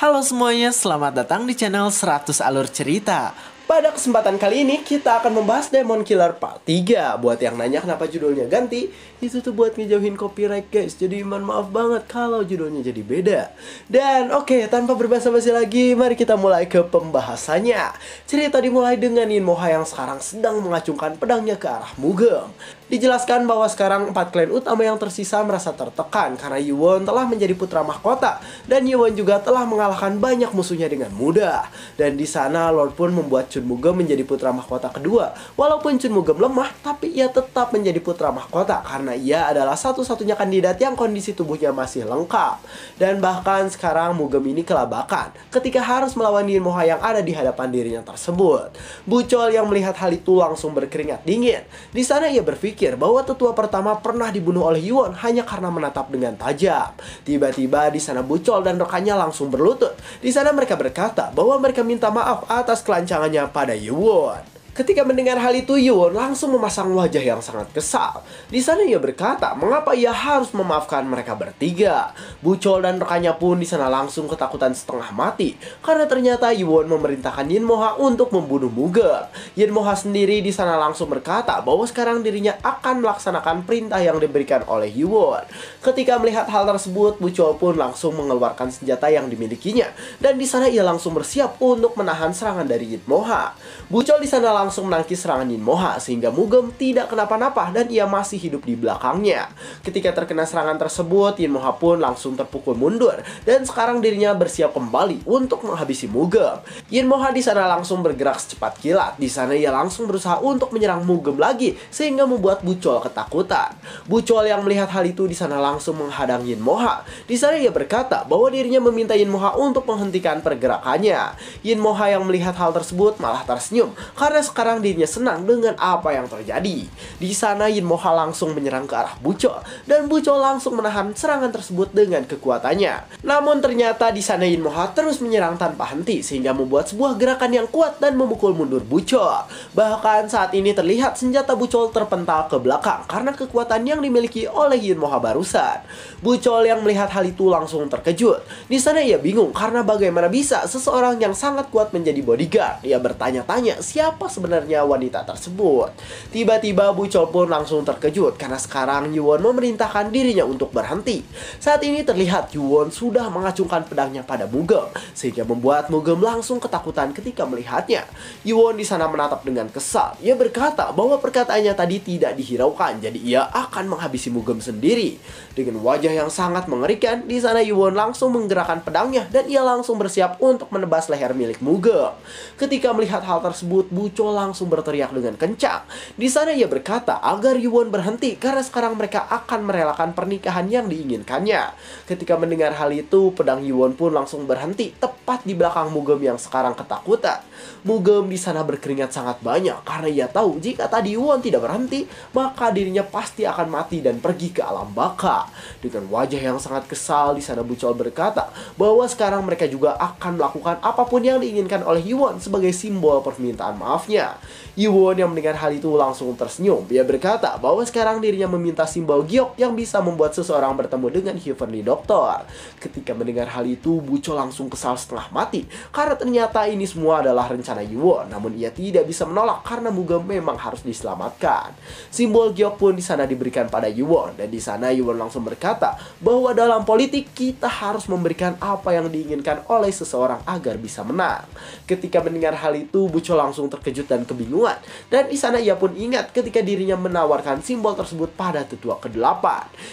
Halo semuanya, selamat datang di channel 100 Alur Cerita. Pada kesempatan kali ini kita akan membahas Demon Killer Part 3. Buat yang nanya kenapa judulnya ganti, itu tuh buat ngejauhin copyright guys. Jadi mohon maaf banget kalau judulnya jadi beda. Dan oke, tanpa berbasa-basi lagi, mari kita mulai ke pembahasannya. Cerita dimulai dengan Yin Moha yang sekarang sedang mengacungkan pedangnya ke arah Mugem. Dijelaskan bahwa sekarang 4 klan utama yang tersisa merasa tertekan karena Yuwon telah menjadi putra mahkota dan Yuwon juga telah mengalahkan banyak musuhnya dengan mudah. Dan di sana Lord pun membuat Chun Mugem menjadi putra mahkota kedua. Walaupun Chun Mugem lemah, tapi ia tetap menjadi putra mahkota karena ia adalah satu-satunya kandidat yang kondisi tubuhnya masih lengkap. Dan bahkan sekarang Mugem ini kelabakan ketika harus melawan Yin Moha yang ada di hadapan dirinya tersebut. Bucol yang melihat hal itu langsung berkeringat dingin. Di sana ia berpikir bahwa tetua pertama pernah dibunuh oleh Yuwon hanya karena menatap dengan tajam. Tiba-tiba di sana Bucol dan rekannya langsung berlutut. Di sana mereka berkata bahwa mereka minta maaf atas kelancangannya pada Yuwon. Ketika mendengar hal itu, Yuwon langsung memasang wajah yang sangat kesal. Di sana ia berkata, mengapa ia harus memaafkan mereka bertiga. Bucol dan rekannya pun di sana langsung ketakutan setengah mati karena ternyata Yuwon memerintahkan Yin Moha untuk membunuh Mugem. Yin Moha sendiri di sana langsung berkata bahwa sekarang dirinya akan melaksanakan perintah yang diberikan oleh Yuwon. Ketika melihat hal tersebut, Bucol pun langsung mengeluarkan senjata yang dimilikinya dan di sana ia langsung bersiap untuk menahan serangan dari Yin Moha. Bucol di sana langsung menangkis serangan Yin Moha sehingga Mugem tidak kenapa-napa dan ia masih hidup di belakangnya. Ketika terkena serangan tersebut, Yin Moha pun langsung terpukul mundur dan sekarang dirinya bersiap kembali untuk menghabisi Mugem. Yin Moha di sana langsung bergerak secepat kilat. Di sana ia langsung berusaha untuk menyerang Mugem lagi sehingga membuat Bucol ketakutan. Bucol yang melihat hal itu di sana langsung menghadang Yin Moha. Di sana ia berkata bahwa dirinya meminta Yin Moha untuk menghentikan pergerakannya. Yin Moha yang melihat hal tersebut malah tersenyum karena sekarang dirinya senang dengan apa yang terjadi. Di sana Yin Moha langsung menyerang ke arah Bucol dan Bucol langsung menahan serangan tersebut dengan kekuatannya. Namun ternyata di sana Yin Moha terus menyerang tanpa henti sehingga membuat sebuah gerakan yang kuat dan memukul mundur Bucol. Bahkan saat ini terlihat senjata Bucol terpental ke belakang karena kekuatan yang dimiliki oleh Yin Moha barusan. Bucol yang melihat hal itu langsung terkejut. Di sana ia bingung karena bagaimana bisa seseorang yang sangat kuat menjadi bodyguard. Ia bertanya-tanya siapa sebenarnya wanita tersebut. Tiba-tiba Bucol pun langsung terkejut karena sekarang Yuwon memerintahkan dirinya untuk berhenti. Saat ini terlihat Yuwon sudah mengacungkan pedangnya pada Mugem sehingga membuat Mugem langsung ketakutan ketika melihatnya. Yuwon di sana menatap dengan kesal. Ia berkata bahwa perkataannya tadi tidak dihiraukan, jadi ia akan menghabisi Mugem sendiri. Dengan wajah yang sangat mengerikan, di sana Yuwon langsung menggerakkan pedangnya dan ia langsung bersiap untuk menebas leher milik Mugem. Ketika melihat hal tersebut, Bucol langsung berteriak dengan kencang. Di sana ia berkata agar Yuwon berhenti karena sekarang mereka akan merelakan pernikahan yang diinginkannya. Ketika mendengar hal itu, pedang Yuwon pun langsung berhenti tepat di belakang Mugem yang sekarang ketakutan. Mugem di sana berkeringat sangat banyak karena ia tahu jika tadi Yuwon tidak berhenti, maka dirinya pasti akan mati dan pergi ke alam baka. Dengan wajah yang sangat kesal, di sana Bucol berkata bahwa sekarang mereka juga akan melakukan apapun yang diinginkan oleh Yuwon sebagai simbol permintaan maafnya. Yuwon yang mendengar hal itu langsung tersenyum. Dia berkata bahwa sekarang dirinya meminta simbol giok yang bisa membuat seseorang bertemu dengan Heavenly Doctor. Ketika mendengar hal itu, Bucol langsung kesal setengah mati karena ternyata ini semua adalah rencana Yuwon. Namun ia tidak bisa menolak karena Mugem memang harus diselamatkan. Simbol giok pun di sana diberikan pada Yuwon dan di sana Yuwon langsung berkata bahwa dalam politik kita harus memberikan apa yang diinginkan oleh seseorang agar bisa menang. Ketika mendengar hal itu, Bucol langsung terkejut dan kebingungan. Dan di sana ia pun ingat ketika dirinya menawarkan simbol tersebut pada tetua ke-8.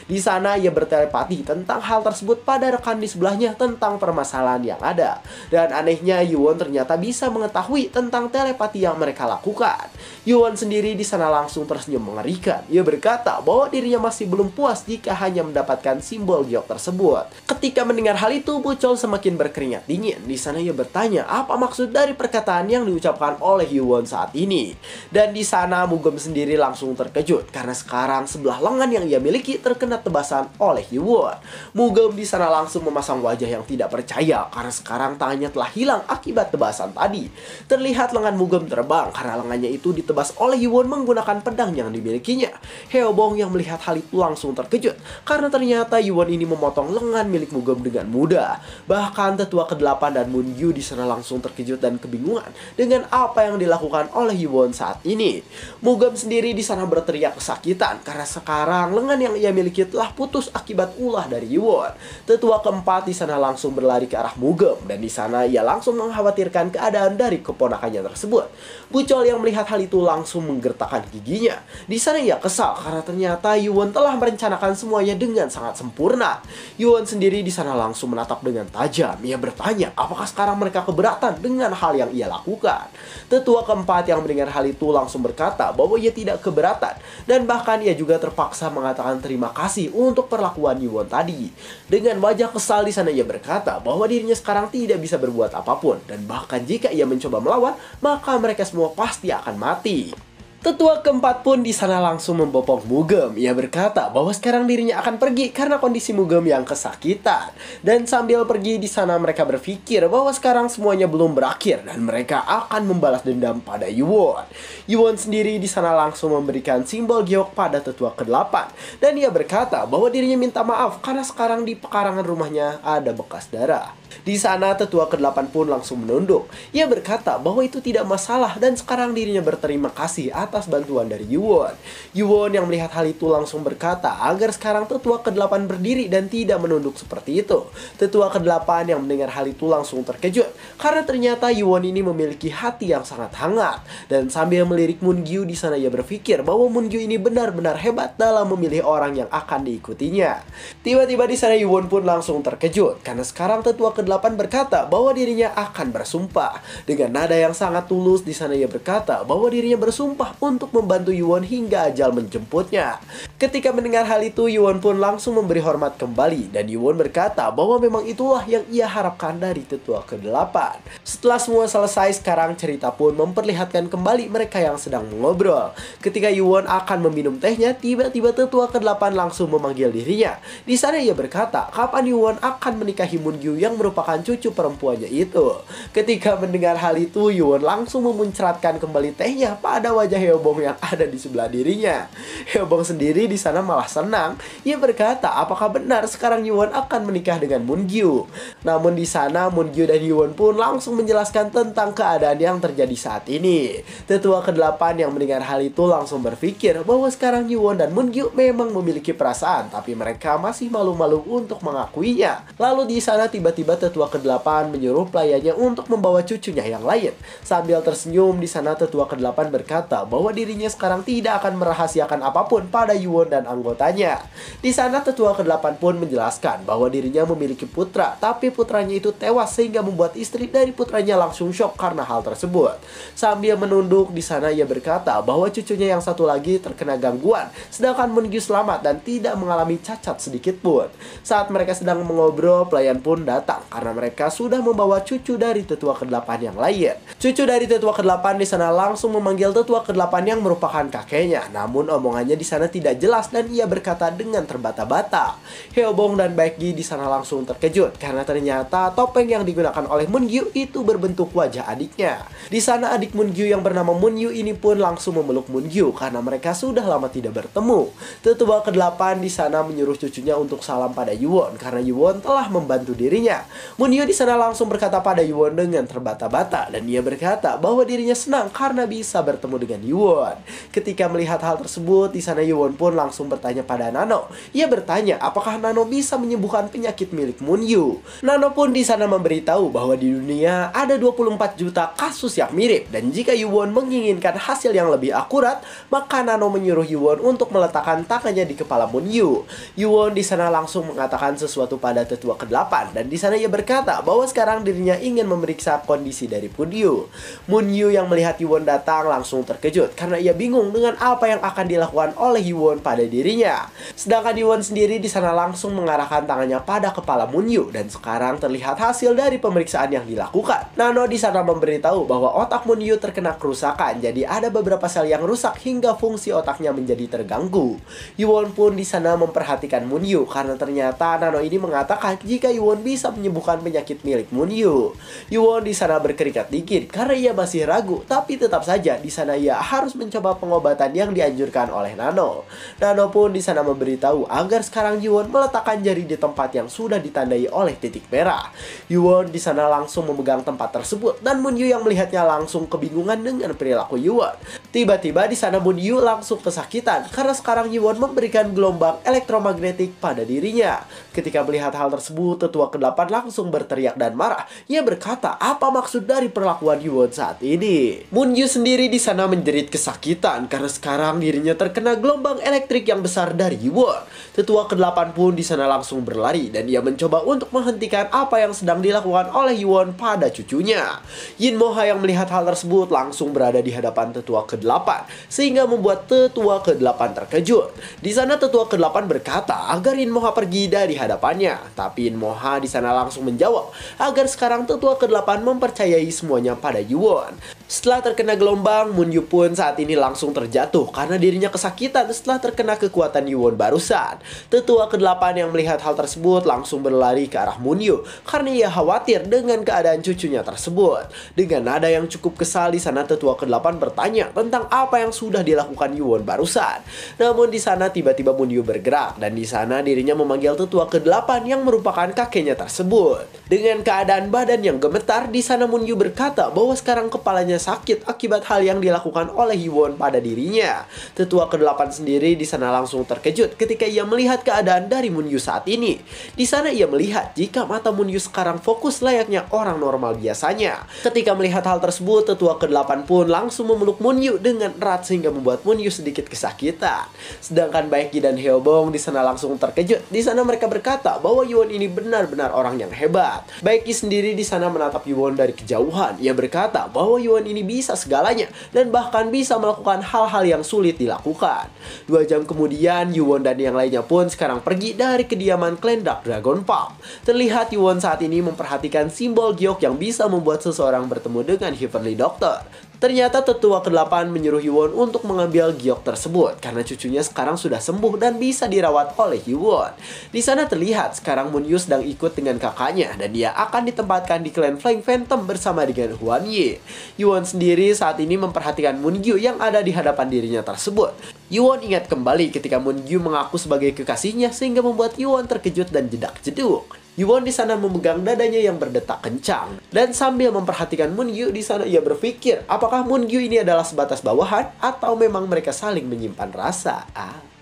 Di sana ia bertelepati tentang hal tersebut pada rekan di sebelahnya tentang permasalahan yang ada. Dan anehnya Yuwon ternyata bisa mengetahui tentang telepati yang mereka lakukan. Yuwon sendiri di sana langsung tersenyum mengerikan. Ia berkata bahwa dirinya masih belum puas jika hanya mendapatkan simbol giok tersebut. Ketika mendengar hal itu, Bucol semakin berkeringat dingin. Di sana ia bertanya apa maksud dari perkataan yang diucapkan oleh Yuwon saat ini. Dan di sana Mugem sendiri langsung terkejut karena sekarang sebelah lengan yang ia miliki terkena tebasan oleh Yuwon. Mugem di sana langsung memasang wajah yang tidak percaya karena sekarang tangannya telah hilang akibat tebasan tadi. Terlihat lengan Mugem terbang karena lengannya itu ditebas oleh Yuwon menggunakan pedang yang dimilikinya. Heobong yang melihat hal itu langsung terkejut karena ternyata Yuwon ini memotong lengan milik Mugem dengan mudah. Bahkan tetua ke-8 dan Moon-gyu di sana langsung terkejut dan kebingungan dengan apa yang dilakukan oleh Yuwon saat ini. Mugem sendiri di sana berteriak kesakitan karena sekarang lengan yang ia miliki telah putus akibat ulah dari Yuwon. Tetua keempat di sana langsung berlari ke arah Mugem dan di sana ia langsung mengkhawatirkan keadaan dari keponakannya tersebut. Bucol yang melihat hal itu langsung menggertakkan giginya. Di sana ia kesal karena ternyata Yuwon telah merencanakan semuanya dengan sangat sempurna. Yuwon sendiri di sana langsung menatap dengan tajam. Ia bertanya apakah sekarang mereka keberatan dengan hal yang ia lakukan. Tetua keempat yang mendengar hal itu langsung berkata bahwa ia tidak keberatan dan bahkan ia juga terpaksa mengatakan terima kasih untuk perlakuan Yuwon tadi. Dengan wajah kesal di sana ia berkata bahwa dirinya sekarang tidak bisa berbuat apapun dan bahkan jika ia mencoba melawan maka mereka semua pasti akan mati. Tetua keempat pun di sana langsung membopong Mugem. Ia berkata bahwa sekarang dirinya akan pergi karena kondisi Mugem yang kesakitan. Dan sambil pergi di sana mereka berpikir bahwa sekarang semuanya belum berakhir dan mereka akan membalas dendam pada Yuwon. Yuwon sendiri di sana langsung memberikan simbol giok pada tetua ke-8 dan ia berkata bahwa dirinya minta maaf karena sekarang di pekarangan rumahnya ada bekas darah. Di sana tetua ke-8 pun langsung menunduk. Ia berkata bahwa itu tidak masalah dan sekarang dirinya berterima kasih atas bantuan dari Yuwon. Yuwon yang melihat hal itu langsung berkata agar sekarang tetua ke-8 berdiri dan tidak menunduk seperti itu. Tetua ke-8 yang mendengar hal itu langsung terkejut karena ternyata Yuwon ini memiliki hati yang sangat hangat. Dan sambil melirik Moon-gyu di sana ia berpikir bahwa Moon-gyu ini benar-benar hebat dalam memilih orang yang akan diikutinya. Tiba-tiba di sana Yuwon pun langsung terkejut karena sekarang tetua ke-8 berkata bahwa dirinya akan bersumpah. Dengan nada yang sangat tulus di sana ia berkata bahwa dirinya bersumpah untuk membantu Yuwon hingga ajal menjemputnya. Ketika mendengar hal itu Yuwon pun langsung memberi hormat kembali dan Yuwon berkata bahwa memang itulah yang ia harapkan dari tetua ke-8. Setelah semua selesai sekarang cerita pun memperlihatkan kembali mereka yang sedang mengobrol. Ketika Yuwon akan meminum tehnya tiba-tiba tetua ke-8 langsung memanggil dirinya. Di sana ia berkata kapan Yuwon akan menikahi Moon-gyu yang merupakan cucu perempuannya itu. Ketika mendengar hal itu Yuwon langsung memuncratkan kembali tehnya pada wajah Heobong yang ada di sebelah dirinya. Heobong sendiri di sana malah senang. Ia berkata apakah benar sekarang Yuwon akan menikah dengan Moon-gyu. Namun di sana Moon-gyu dan Yuwon pun langsung menjelaskan tentang keadaan yang terjadi saat ini. Tetua ke-8 yang mendengar hal itu langsung berpikir bahwa sekarang Yuwon dan Moon-gyu memang memiliki perasaan tapi mereka masih malu-malu untuk mengakuinya. Lalu di sana tiba-tiba tetua ke-8 menyuruh pelayannya untuk membawa cucunya yang lain. Sambil tersenyum di sana tetua ke-8 berkata bahwa dirinya sekarang tidak akan merahasiakan apapun pada Yuwon dan anggotanya. Di sana tetua ke-8 pun menjelaskan bahwa dirinya memiliki putra, tapi putranya itu tewas sehingga membuat istri dari putranya langsung syok karena hal tersebut. Sambil menunduk di sana ia berkata bahwa cucunya yang satu lagi terkena gangguan, sedangkan Moon-gyu selamat dan tidak mengalami cacat sedikit pun. Saat mereka sedang mengobrol, pelayan pun datang karena mereka sudah membawa cucu dari tetua ke-8 yang lain. Cucu dari tetua ke-8 di sana langsung memanggil tetua ke-8 yang merupakan kakeknya. Namun omongannya di sana tidak jelas dan ia berkata dengan terbata-bata. Heobong dan Baekgi di sana langsung terkejut karena ternyata topeng yang digunakan oleh Moon-gyu itu berbentuk wajah adiknya. Di sana adik Moon-gyu yang bernama Moon-yu ini pun langsung memeluk Moon-gyu karena mereka sudah lama tidak bertemu. Tetua ke-8 di sana menyuruh cucunya untuk salam pada Yuwon karena Yuwon telah membantu dirinya. Moon-gyu di sana langsung berkata pada Yuwon dengan terbata-bata dan dia berkata bahwa dirinya senang karena bisa bertemu dengan Yuwon. Ketika melihat hal tersebut di sana Yuwon pun langsung bertanya pada Nano. Ia bertanya apakah Nano bisa menyembuhkan penyakit milik Moon-gyu. Nano pun di sana memberitahu bahwa di dunia ada 24 juta kasus yang mirip dan jika Yuwon menginginkan hasil yang lebih akurat maka Nano menyuruh Yuwon untuk meletakkan tangannya di kepala Moon-gyu. Yuwon di sana langsung mengatakan sesuatu pada tetua ke-8 dan di sana ia berkata bahwa sekarang dirinya ingin memeriksa kondisi dari Moon-gyu. Moon-gyu yang melihat Yuwon datang langsung terkejut karena ia bingung dengan apa yang akan dilakukan oleh Yuwon pada dirinya. Sedangkan Yuwon sendiri di sana langsung mengarahkan tangannya pada kepala Moon-gyu dan sekarang terlihat hasil dari pemeriksaan yang dilakukan. Nano di sana memberitahu bahwa otak Moon-gyu terkena kerusakan, jadi ada beberapa sel yang rusak hingga fungsi otaknya menjadi terganggu. Yuwon pun di sana memperhatikan Moon-gyu karena ternyata Nano ini mengatakan jika Yuwon bisa menyembuhkan penyakit milik Moon-gyu. Yuwon di sana berkeringat dikit karena ia masih ragu, tapi tetap saja di sana ia harus mencoba pengobatan yang dianjurkan oleh Nano. Nano pun di sana memberitahu agar sekarang Yuwon meletakkan jari di tempat yang sudah ditandai oleh titik merah. Yuwon di sana langsung memegang tempat tersebut dan Moon Yu yang melihatnya langsung kebingungan dengan perilaku Yuwon. Tiba-tiba di sana Moon Yu langsung kesakitan karena sekarang Yuwon memberikan gelombang elektromagnetik pada dirinya. Ketika melihat hal tersebut, tetua ke-8 langsung berteriak dan marah. Ia berkata, apa maksud dari perlakuan Yuwon saat ini? Moon Yu sendiri di sana menjerit kesakitan karena sekarang dirinya terkena gelombang elektrik yang besar dari Yuwon. Tetua ke-8 pun di sana langsung berlari dan dia mencoba untuk menghentikan apa yang sedang dilakukan oleh Yuwon pada cucunya. Yin Moha yang melihat hal tersebut langsung berada di hadapan tetua ke-8 sehingga membuat tetua ke-8 terkejut. Di sana tetua ke-8 berkata agar Yin Moha pergi dari hadapannya, tapi Yin Moha di sana langsung menjawab agar sekarang tetua ke-8 mempercayai semuanya pada Yuwon. Setelah terkena gelombang, Moon Yu pun saat ini langsung terjatuh karena dirinya kesakitan setelah terkena kekuatan Yuwon barusan. Tetua ke-8 yang melihat hal tersebut langsung berlari ke arah Moon Yu karena ia khawatir dengan keadaan cucunya tersebut. Dengan nada yang cukup kesal di sana tetua ke-8 bertanya tentang apa yang sudah dilakukan Yuwon barusan. Namun di sana tiba-tiba Moon Yu bergerak dan di sana dirinya memanggil tetua ke-8 yang merupakan kakeknya tersebut. Dengan keadaan badan yang gemetar, di sana Moon Yu berkata bahwa sekarang kepalanya sakit akibat hal yang dilakukan oleh Yuwon pada dirinya. Tetua ke-8 sendiri di sana langsung terkejut ketika ia melihat keadaan dari Moon Yu saat ini. Di sana ia melihat jika mata Moon Yu sekarang fokus layaknya orang normal biasanya. Ketika melihat hal tersebut, tetua ke-8 pun langsung memeluk Moon Yu dengan erat sehingga membuat Moon Yu sedikit kesakitan. Sedangkan Baekgi dan Hyeobong di sana langsung terkejut. Di sana mereka berkata bahwa Yuwon ini benar-benar orang yang hebat. Baekgi sendiri di sana menatap Yuwon dari kejauhan. Ia berkata bahwa Yuwon ini bisa segalanya dan bahkan bisa melakukan hal-hal yang sulit dilakukan. 2 jam kemudian, Yuwon dan yang lainnya pun sekarang pergi dari kediaman klan Dark Dragon Palm. Terlihat Yuwon saat ini memperhatikan simbol giok yang bisa membuat seseorang bertemu dengan Heavenly Doctor. Ternyata tetua ke-8 menyuruh Yuwon untuk mengambil giok tersebut karena cucunya sekarang sudah sembuh dan bisa dirawat oleh Yuwon. Di sana terlihat sekarang Moon Yu sedang ikut dengan kakaknya dan dia akan ditempatkan di klan Flying Phantom bersama dengan Hwan Yi. Yuwon sendiri saat ini memperhatikan Moon Yu yang ada di hadapan dirinya tersebut. Yuwon ingat kembali ketika Moon Yu mengaku sebagai kekasihnya sehingga membuat Yuwon terkejut dan jedak-jeduk. Yuwon di sana memegang dadanya yang berdetak kencang dan sambil memperhatikan Moon Yu di sana ia berpikir apakah Moon Yu ini adalah sebatas bawahan atau memang mereka saling menyimpan rasa.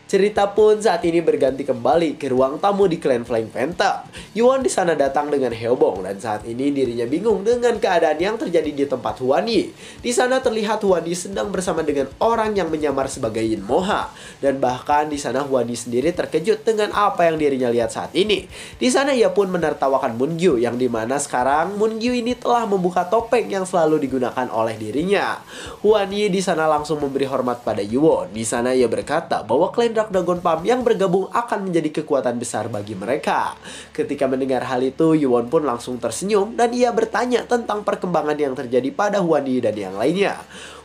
Cerita pun saat ini berganti kembali ke ruang tamu di klan Flying Phantom. Yuwon di sana datang dengan Hyeobong dan saat ini dirinya bingung dengan keadaan yang terjadi di tempat Hwan Yi. Di sana terlihat Hwan Yi sedang bersama dengan orang yang menyamar sebagai Yin Moha dan bahkan di sana Hwan Yi sendiri terkejut dengan apa yang dirinya lihat saat ini. Di sana ia pun menertawakan Moon Yu yang dimana sekarang Moon Yu ini telah membuka topeng yang selalu digunakan oleh dirinya. Hwan Yi di sana langsung memberi hormat pada Yuwon. Di sana ia berkata bahwa klan Dark Dragon Palm yang bergabung akan menjadi kekuatan besar bagi mereka. Ketika mendengar hal itu, Yuwon pun langsung tersenyum dan ia bertanya tentang perkembangan yang terjadi pada Hwan Yi dan yang lainnya.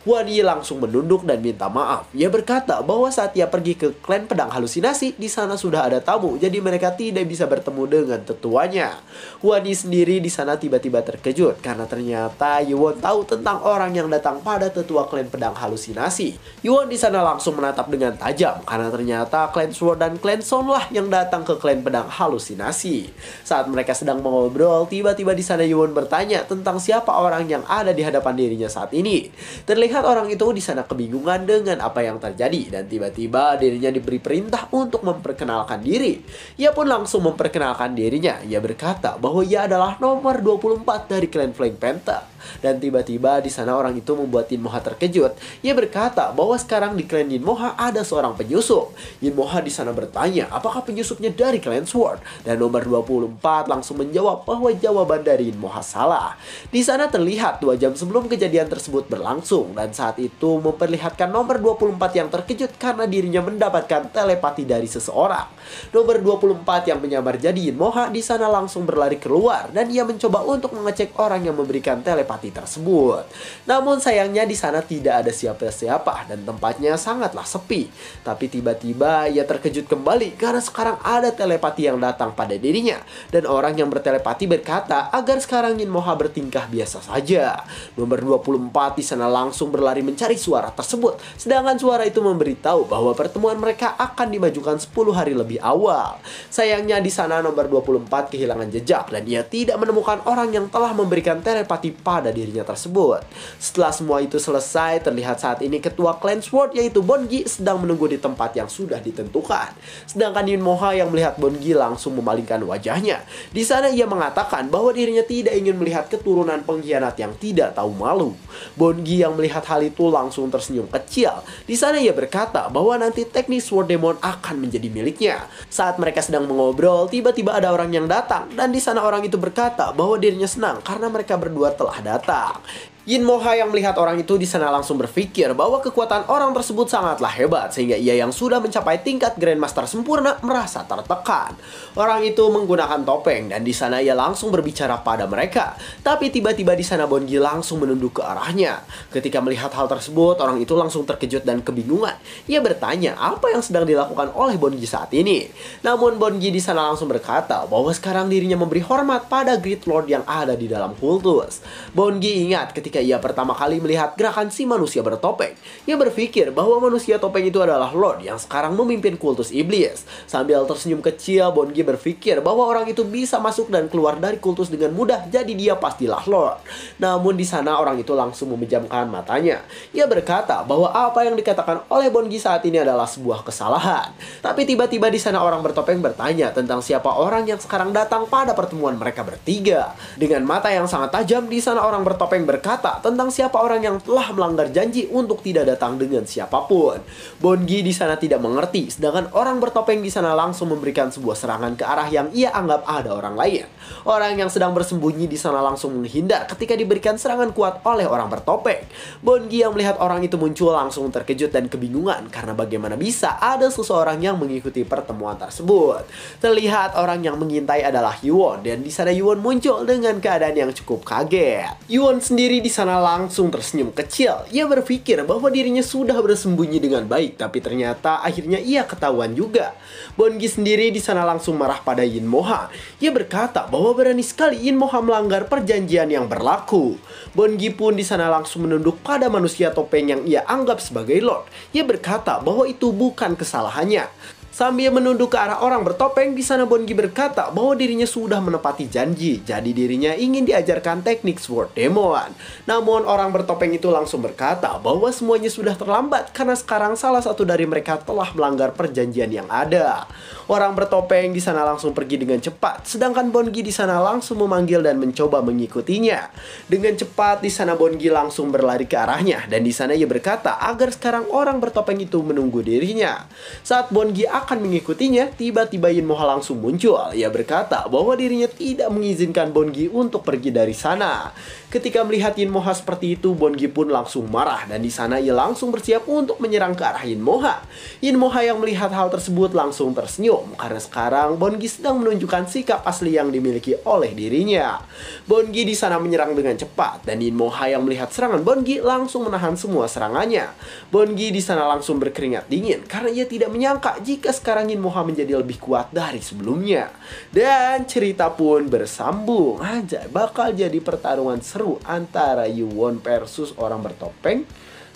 Hwan Yi langsung menunduk dan minta maaf. Ia berkata bahwa saat ia pergi ke klan pedang halusinasi, di sana sudah ada tamu, jadi mereka tidak bisa bertemu dengan tetuanya. Hwan Yi sendiri di sana tiba-tiba terkejut karena ternyata Yuwon tahu tentang orang yang datang pada tetua klan pedang halusinasi. Yuwon di sana langsung menatap dengan tajam karena ternyata klan Sword dan klan Sound lah yang datang ke klan pedang halusinasi. Saat mereka sedang mengobrol, tiba-tiba di sana Yuwon bertanya tentang siapa orang yang ada di hadapan dirinya saat ini. Terlihat orang itu di sana kebingungan dengan apa yang terjadi dan tiba-tiba dirinya diberi perintah untuk memperkenalkan diri. Ia pun langsung memperkenalkan dirinya. Ia berkata bahwa ia adalah nomor 24 dari klan Flying Panther. Dan tiba-tiba di sana orang itu membuat Yin Moha terkejut. Ia berkata bahwa sekarang di klan Yin Moha ada seorang penyusup. Yin Moha di sana bertanya apakah penyusupnya dari klan Sword. Dan nomor 24 langsung menjawab bahwa jawaban dari Yin Moha salah. Di sana terlihat 2 jam sebelum kejadian tersebut berlangsung dan saat itu memperlihatkan nomor 24 yang terkejut karena dirinya mendapatkan telepati dari seseorang. Nomor 24 yang menyamar jadi Yin Moha di sana langsung berlari keluar dan ia mencoba untuk mengecek orang yang memberikan telepati tersebut. Namun sayangnya di sana tidak ada siapa-siapa dan tempatnya sangatlah sepi. Tapi tiba-tiba tiba-tiba ia terkejut kembali karena sekarang ada telepati yang datang pada dirinya. Dan orang yang bertelepati berkata agar sekarang Yin Moha bertingkah biasa saja. Nomor 24 di sana langsung berlari mencari suara tersebut. Sedangkan suara itu memberitahu bahwa pertemuan mereka akan dimajukan 10 hari lebih awal. Sayangnya di sana nomor 24 kehilangan jejak dan ia tidak menemukan orang yang telah memberikan telepati pada dirinya tersebut. Setelah semua itu selesai, terlihat saat ini ketua klan Sword yaitu Bongi sedang menunggu di tempat yang sudah ditentukan. Sedangkan Yin Moha yang melihat Bongi langsung memalingkan wajahnya. Di sana ia mengatakan bahwa dirinya tidak ingin melihat keturunan pengkhianat yang tidak tahu malu. Bongi yang melihat hal itu langsung tersenyum kecil. Di sana ia berkata bahwa nanti teknik Sword Demon akan menjadi miliknya. Saat mereka sedang mengobrol, tiba-tiba ada orang yang datang dan di sana orang itu berkata bahwa dirinya senang karena mereka berdua telah datang. Yin Moha yang melihat orang itu di sana langsung berpikir bahwa kekuatan orang tersebut sangatlah hebat sehingga ia yang sudah mencapai tingkat Grandmaster sempurna merasa tertekan. Orang itu menggunakan topeng dan di sana ia langsung berbicara pada mereka. Tapi tiba-tiba di sana Bongi langsung menunduk ke arahnya. Ketika melihat hal tersebut, orang itu langsung terkejut dan kebingungan. Ia bertanya apa yang sedang dilakukan oleh Bongi saat ini. Namun Bongi di sana langsung berkata bahwa sekarang dirinya memberi hormat pada Great Lord yang ada di dalam kultus. Bongi ingat ketika ia pertama kali melihat gerakan si manusia bertopeng. Ia berpikir bahwa manusia topeng itu adalah Lord yang sekarang memimpin kultus iblis. Sambil tersenyum kecil, Bongi berpikir bahwa orang itu bisa masuk dan keluar dari kultus dengan mudah, jadi dia pastilah Lord. Namun di sana orang itu langsung memejamkan matanya. Ia berkata bahwa apa yang dikatakan oleh Bongi saat ini adalah sebuah kesalahan. Tapi tiba-tiba di sana orang bertopeng bertanya tentang siapa orang yang sekarang datang pada pertemuan mereka bertiga. Dengan mata yang sangat tajam, di sana orang bertopeng berkata tentang siapa orang yang telah melanggar janji untuk tidak datang dengan siapapun. Bongi di sana tidak mengerti, sedangkan orang bertopeng di sana langsung memberikan sebuah serangan ke arah yang ia anggap ada orang lain. Orang yang sedang bersembunyi di sana langsung menghindar ketika diberikan serangan kuat oleh orang bertopeng. Bongi yang melihat orang itu muncul langsung terkejut dan kebingungan karena bagaimana bisa ada seseorang yang mengikuti pertemuan tersebut. Terlihat orang yang mengintai adalah Yuon dan di sana Yuon muncul dengan keadaan yang cukup kaget. Yuon sendiri di sana langsung tersenyum kecil. Ia berpikir bahwa dirinya sudah bersembunyi dengan baik, tapi ternyata akhirnya ia ketahuan juga. Bongi sendiri di sana langsung marah pada Yin Moha. Ia berkata bahwa berani sekali Yin Moha melanggar perjanjian yang berlaku. Bongi pun di sana langsung menunduk pada manusia topeng yang ia anggap sebagai Lord. Ia berkata bahwa itu bukan kesalahannya. Sambil menunduk ke arah orang bertopeng, di sana Bongi berkata bahwa dirinya sudah menepati janji. Jadi dirinya ingin diajarkan teknik Sword Demon. Namun orang bertopeng itu langsung berkata bahwa semuanya sudah terlambat karena sekarang salah satu dari mereka telah melanggar perjanjian yang ada. Orang bertopeng di sana langsung pergi dengan cepat, sedangkan Bongi di sana langsung memanggil dan mencoba mengikutinya. Dengan cepat di sana Bongi langsung berlari ke arahnya dan di sana ia berkata agar sekarang orang bertopeng itu menunggu dirinya. Saat Bongi akan mengikutinya, tiba-tiba Yin Moha langsung muncul. Ia berkata bahwa dirinya tidak mengizinkan Bongi untuk pergi dari sana. Ketika melihat Yin Moha seperti itu, Bongi pun langsung marah dan di sana ia langsung bersiap untuk menyerang ke arah Yin Moha. Yin Moha yang melihat hal tersebut langsung tersenyum karena sekarang Bongi sedang menunjukkan sikap asli yang dimiliki oleh dirinya. Bongi di sana menyerang dengan cepat dan Yin Moha yang melihat serangan Bongi langsung menahan semua serangannya. Bongi di sana langsung berkeringat dingin karena ia tidak menyangka jika sekarang Yin Moha menjadi lebih kuat dari sebelumnya. Dan cerita pun bersambung. Anjay, bakal jadi pertarungan seru antara Yuon versus orang bertopeng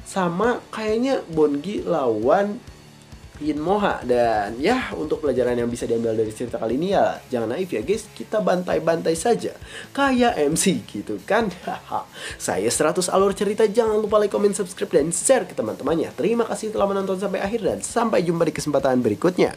sama kayaknya Bongi lawan Yin Moha. Dan ya, untuk pelajaran yang bisa diambil dari cerita kali ini ya jangan naif ya guys, kita bantai-bantai saja kayak MC gitu kan. Saya 100 alur cerita, jangan lupa like, comment, subscribe, dan share ke teman-temannya. Terima kasih telah menonton sampai akhir dan sampai jumpa di kesempatan berikutnya.